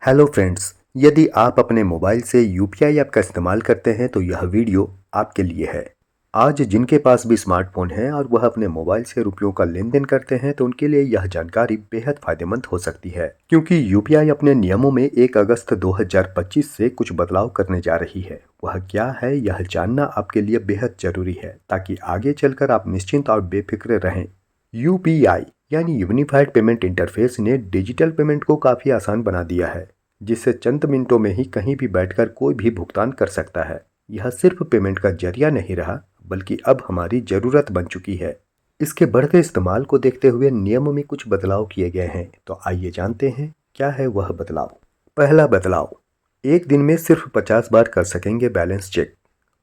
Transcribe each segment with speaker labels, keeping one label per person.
Speaker 1: Hello friends, यदि आप अपने मोबाइल से यूपीआई ऐप का इस्तेमाल करते हैं तो यह वीडियो आपके लिए है। आज जिनके पास भी स्मार्टफोन है और वह अपने मोबाइल से रुपयों का लेन देन करते हैं तो उनके लिए यह जानकारी बेहद फायदेमंद हो सकती है, क्योंकि यूपीआई अपने नियमों में 1 अगस्त 2025 से कुछ बदलाव करने जा रही है। वह क्या है, यह जानना आपके लिए बेहद जरूरी है ताकि आगे चलकर आप निश्चिंत और बेफिक्र रहें। यूपीआई यानी यूनिफाइड पेमेंट इंटरफेस ने डिजिटल पेमेंट को काफ़ी आसान बना दिया है, जिससे चंद मिनटों में ही कहीं भी बैठकर कोई भी भुगतान कर सकता है। यह सिर्फ पेमेंट का जरिया नहीं रहा, बल्कि अब हमारी ज़रूरत बन चुकी है। इसके बढ़ते इस्तेमाल को देखते हुए नियम में कुछ बदलाव किए गए हैं, तो आइए जानते हैं क्या है वह बदलाव। पहला बदलाव, एक दिन में सिर्फ 50 बार कर सकेंगे बैलेंस चेक।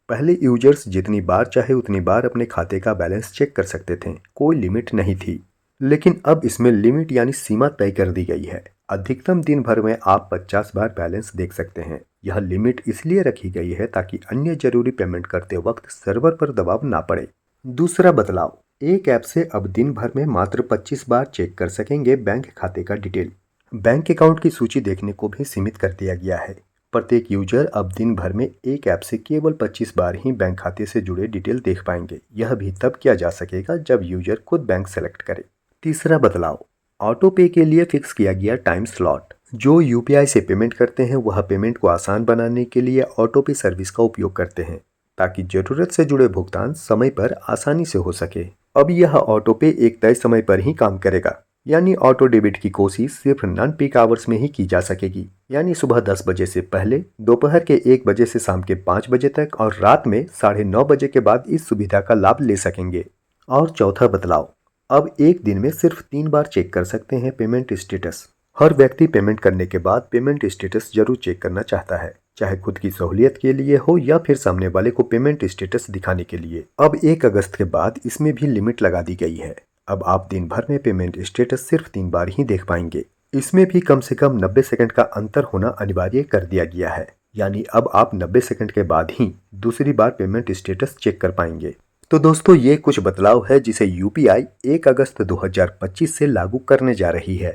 Speaker 1: पहले यूजर्स जितनी बार चाहे उतनी बार अपने खाते का बैलेंस चेक कर सकते थे, कोई लिमिट नहीं थी। लेकिन अब इसमें लिमिट यानी सीमा तय कर दी गई है। अधिकतम दिन भर में आप 50 बार बैलेंस देख सकते हैं। यह लिमिट इसलिए रखी गई है ताकि अन्य जरूरी पेमेंट करते वक्त सर्वर पर दबाव ना पड़े। दूसरा बदलाव, एक ऐप से अब दिन भर में मात्र 25 बार चेक कर सकेंगे बैंक खाते का डिटेल। बैंक अकाउंट की सूची देखने को भी सीमित कर दिया गया है। प्रत्येक यूजर अब दिन भर में एक ऐप से केवल 25 बार ही बैंक खाते से जुड़े डिटेल देख पाएंगे। यह भी तब किया जा सकेगा जब यूजर खुद बैंक सेलेक्ट करे। तीसरा बदलाव, ऑटो पे के लिए फिक्स किया गया टाइम स्लॉट। जो यूपीआई से पेमेंट करते हैं वह पेमेंट को आसान बनाने के लिए ऑटो पे सर्विस का उपयोग करते हैं, ताकि जरूरत से जुड़े भुगतान समय पर आसानी से हो सके। अब यह ऑटो पे एक तय समय पर ही काम करेगा, यानी ऑटो डेबिट की कोशिश सिर्फ नॉन पीक आवर्स में ही की जा सकेगी, यानी सुबह 10 बजे से पहले, दोपहर के 1 बजे से शाम के 5 बजे तक और रात में 9:30 बजे के बाद इस सुविधा का लाभ ले सकेंगे। और चौथा बदलाव, अब एक दिन में सिर्फ 3 बार चेक कर सकते हैं पेमेंट स्टेटस। हर व्यक्ति पेमेंट करने के बाद पेमेंट स्टेटस जरूर चेक करना चाहता है, चाहे खुद की सहूलियत के लिए हो या फिर सामने वाले को पेमेंट स्टेटस दिखाने के लिए। अब 1 अगस्त के बाद इसमें भी लिमिट लगा दी गई है। अब आप दिन भर में पेमेंट स्टेटस सिर्फ 3 बार ही देख पाएंगे। इसमें भी कम से कम 90 सेकंड का अंतर होना अनिवार्य कर दिया गया है, यानी अब आप 90 सेकंड के बाद ही दूसरी बार पेमेंट स्टेटस चेक कर पाएंगे। तो दोस्तों, ये कुछ बदलाव है जिसे यूपीआई 1 अगस्त 2025 से लागू करने जा रही है।